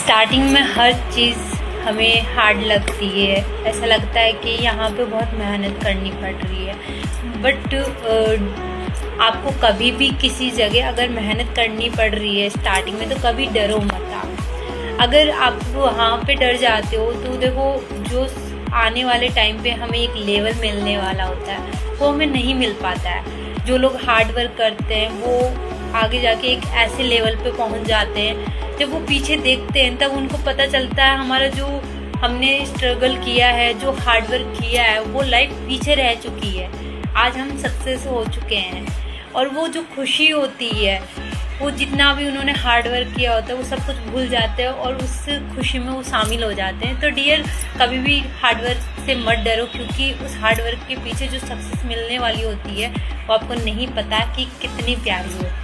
Starting में हर चीज़ हमें hard लगती है, ऐसा लगता है कि यहाँ पे बहुत मेहनत करनी पड़ रही है। बट आपको कभी भी किसी जगह अगर मेहनत करनी पड़ रही है स्टार्टिंग में, तो कभी डरो मत आप। अगर आप वहाँ पे डर जाते हो तो देखो, जो आने वाले टाइम पे हमें एक लेवल मिलने वाला होता है वो हमें नहीं मिल पाता है। जो लोग हार्ड वर्क करते हैं वो आगे जाके एक ऐसे लेवल पे पहुंच जाते हैं, जब वो पीछे देखते हैं तब उनको पता चलता है हमारा जो हमने स्ट्रगल किया है, जो हार्ड वर्क किया है, वो लाइफ पीछे रह चुकी है। आज हम सक्सेस हो चुके हैं और वो जो खुशी होती है, वो जितना भी उन्होंने हार्ड वर्क किया होता है वो सब कुछ भूल जाते हैं और उस खुशी में वो शामिल हो जाते हैं। तो डियर, कभी भी हार्ड वर्क से मत डरो, क्योंकि उस हार्ड वर्क के पीछे जो सक्सेस मिलने वाली होती है वो आपको नहीं पता कि कितनी प्यारी होती है।